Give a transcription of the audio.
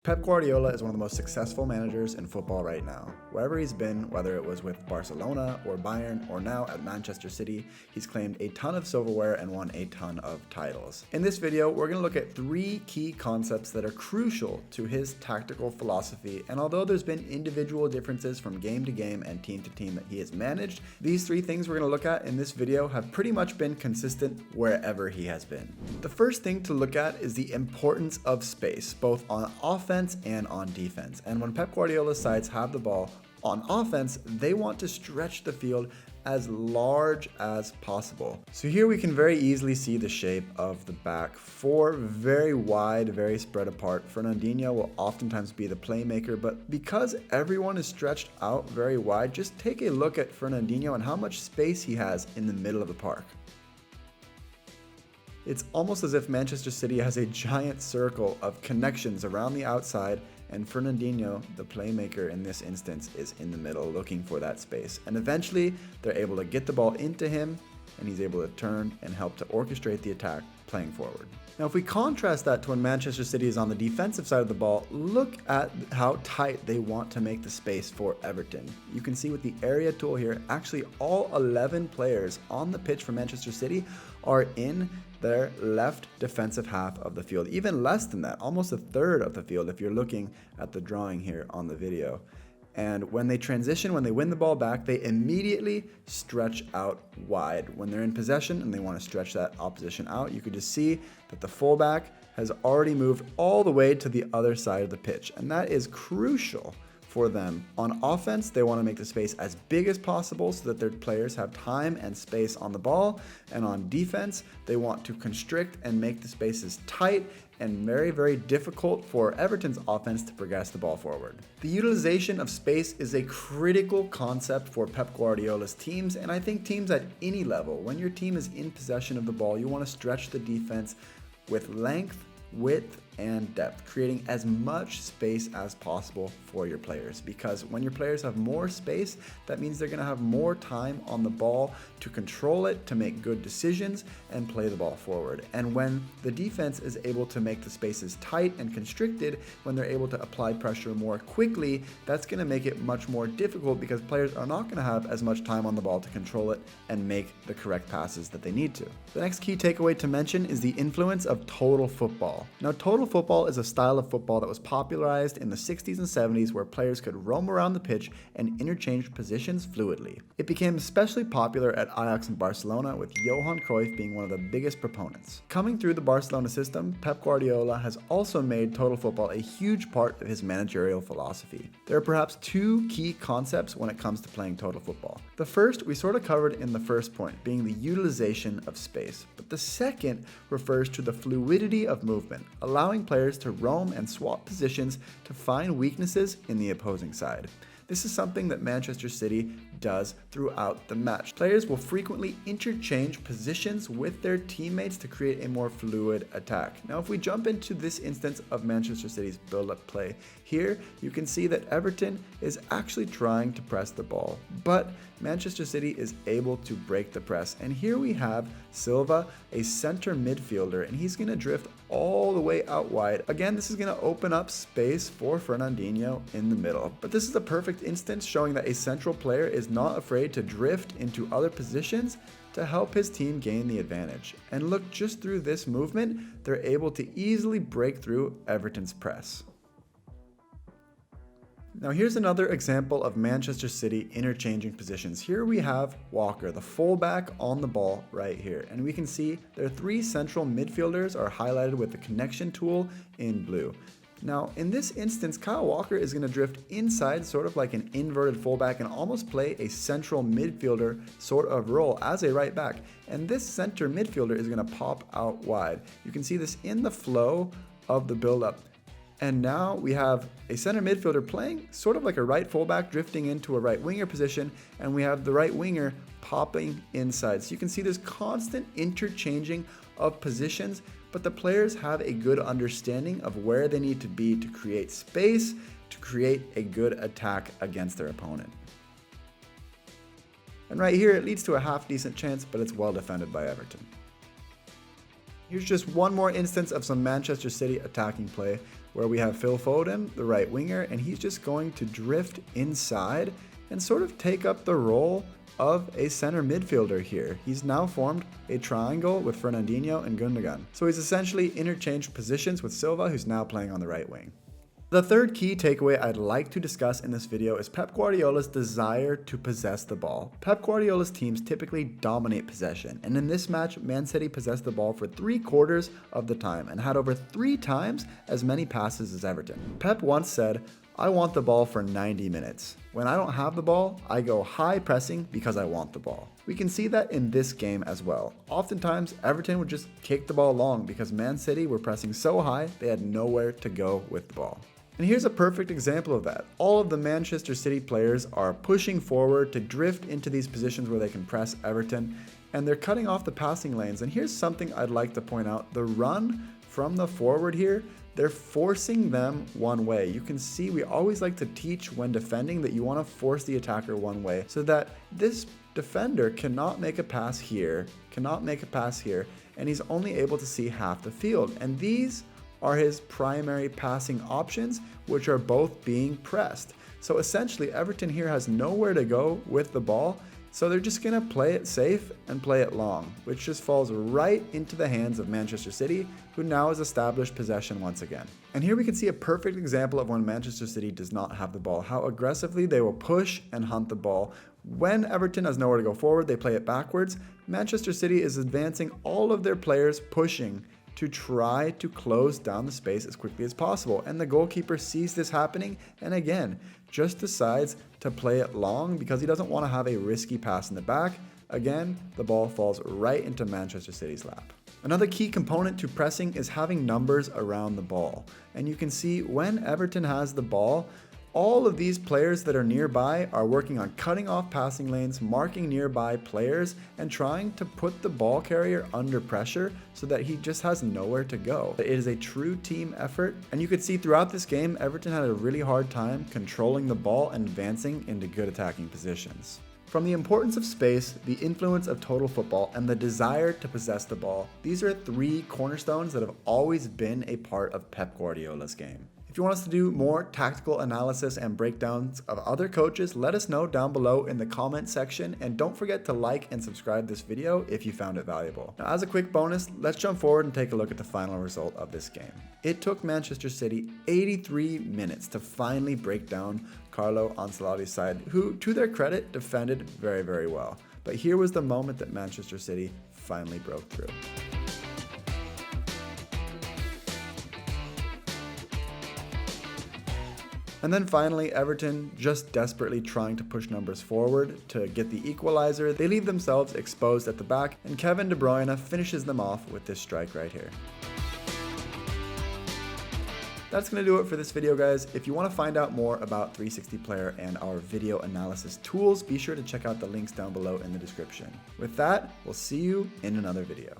Pep Guardiola is one of the most successful managers in football right now. Wherever he's been, whether it was with Barcelona or Bayern or now at Manchester City, he's claimed a ton of silverware and won a ton of titles. In this video, we're going to look at three key concepts that are crucial to his tactical philosophy, and although there's been individual differences from game to game and team to team that he has managed, these three things we're going to look at in this video have pretty much been consistent wherever he has been. The first thing to look at is the importance of space, both on offense and on defense. And when Pep Guardiola's sides have the ball on offense, they want to stretch the field as large as possible. So here we can very easily see the shape of the back four, very wide, very spread apart. Fernandinho will oftentimes be the playmaker, but because everyone is stretched out very wide, just take a look at Fernandinho and how much space he has in the middle of the park. It's almost as if Manchester City has a giant circle of connections around the outside, and Fernandinho, the playmaker in this instance, is in the middle looking for that space. And eventually, they're able to get the ball into him, and he's able to turn and help to orchestrate the attack playing forward. Now, if we contrast that to when Manchester City is on the defensive side of the ball, look at how tight they want to make the space for Everton. You can see with the area tool here, actually all 11 players on the pitch for Manchester City are in their left defensive half of the field. Even less than that, almost a third of the field if you're looking at the drawing here on the video. And when they transition, when they win the ball back, they immediately stretch out wide. When they're in possession and they want to stretch that opposition out, you could just see that the fullback has already moved all the way to the other side of the pitch. And that is crucial for them. On offense, they want to make the space as big as possible so that their players have time and space on the ball. And on defense, they want to constrict and make the spaces tight and very, very difficult for Everton's offense to progress the ball forward. The utilization of space is a critical concept for Pep Guardiola's teams, and I think teams at any level. When your team is in possession of the ball, you want to stretch the defense with length, width, and depth, creating as much space as possible for your players. Because when your players have more space, that means they're going to have more time on the ball to control it, to make good decisions, and play the ball forward. And when the defense is able to make the spaces tight and constricted, when they're able to apply pressure more quickly, that's going to make it much more difficult because players are not going to have as much time on the ball to control it and make the correct passes that they need to. The next key takeaway to mention is the influence of total football. Now, total football is a style of football that was popularized in the 60s and 70s where players could roam around the pitch and interchange positions fluidly. It became especially popular at Ajax and Barcelona, with Johan Cruyff being one of the biggest proponents. Coming through the Barcelona system, Pep Guardiola has also made total football a huge part of his managerial philosophy. There are perhaps two key concepts when it comes to playing total football. The first we sort of covered in the first point, being the utilization of space. But the second refers to the fluidity of movement, allowing players to roam and swap positions to find weaknesses in the opposing side. This is something that Manchester City does throughout the match. Players will frequently interchange positions with their teammates to create a more fluid attack. Now, if we jump into this instance of Manchester City's build-up play, here you can see that Everton is actually trying to press the ball, but Manchester City is able to break the press. And here we have Silva, a center midfielder, and he's going to drift all the way out wide. Again, this is going to open up space for Fernandinho in the middle. But this is a perfect instance showing that a central player is not afraid to drift into other positions to help his team gain the advantage. And look, just through this movement, they're able to easily break through Everton's press. Now here's another example of Manchester City interchanging positions. Here we have Walker, the fullback, on the ball right here. And we can see their three central midfielders are highlighted with the connection tool in blue. Now in this instance, Kyle Walker is going to drift inside, sort of like an inverted fullback, and almost play a central midfielder sort of role as a right back. And this center midfielder is going to pop out wide. You can see this in the flow of the build-up. And now we have a center midfielder playing sort of like a right fullback, drifting into a right winger position, and we have the right winger popping inside. So you can see there's constant interchanging of positions, but the players have a good understanding of where they need to be to create space, to create a good attack against their opponent. And right here, it leads to a half-decent chance, but it's well defended by Everton. Here's just one more instance of some Manchester City attacking play. where we have Phil Foden, the right winger, and he's just going to drift inside and sort of take up the role of a center midfielder here. He's now formed a triangle with Fernandinho and Gundogan. So he's essentially interchanged positions with Silva, who's now playing on the right wing. The third key takeaway I'd like to discuss in this video is Pep Guardiola's desire to possess the ball. Pep Guardiola's teams typically dominate possession, and in this match, Man City possessed the ball for 3/4 of the time and had over 3 times as many passes as Everton. Pep once said, "I want the ball for 90 minutes. When I don't have the ball, I go high pressing because I want the ball." We can see that in this game as well. Oftentimes, Everton would just kick the ball long because Man City were pressing so high they had nowhere to go with the ball. And here's a perfect example of that. All of the Manchester City players are pushing forward to drift into these positions where they can press Everton, and they're cutting off the passing lanes. And here's something I'd like to point out. The run from the forward here, they're forcing them one way. You can see we always like to teach when defending that you want to force the attacker one way so that this defender cannot make a pass here, and he's only able to see half the field. And these are his primary passing options, which are both being pressed. So essentially, Everton here has nowhere to go with the ball, so they're just going to play it safe and play it long, which just falls right into the hands of Manchester City, who now has established possession once again. And here we can see a perfect example of when Manchester City does not have the ball, how aggressively they will push and hunt the ball. When Everton has nowhere to go forward, they play it backwards. Manchester City is advancing all of their players pushing to try to close down the space as quickly as possible. And the goalkeeper sees this happening and again, just decides to play it long because he doesn't want to have a risky pass in the back. Again, the ball falls right into Manchester City's lap. Another key component to pressing is having numbers around the ball. And you can see when Everton has the ball, all of these players that are nearby are working on cutting off passing lanes, marking nearby players, and trying to put the ball carrier under pressure so that he just has nowhere to go. It is a true team effort, and you could see throughout this game, Everton had a really hard time controlling the ball and advancing into good attacking positions. From the importance of space, the influence of total football, and the desire to possess the ball, these are 3 cornerstones that have always been a part of Pep Guardiola's game. If you want us to do more tactical analysis and breakdowns of other coaches, let us know down below in the comment section, and don't forget to like and subscribe this video if you found it valuable. Now, as a quick bonus, let's jump forward and take a look at the final result of this game. It took Manchester City 83 minutes to finally break down Carlo Ancelotti's side, who, to their credit, defended very, very well. But here was the moment that Manchester City finally broke through. And then finally, Everton, just desperately trying to push numbers forward to get the equalizer, they leave themselves exposed at the back, and Kevin De Bruyne finishes them off with this strike right here. That's going to do it for this video, guys. If you want to find out more about 360 Player and our video analysis tools, be sure to check out the links down below in the description. With that, we'll see you in another video.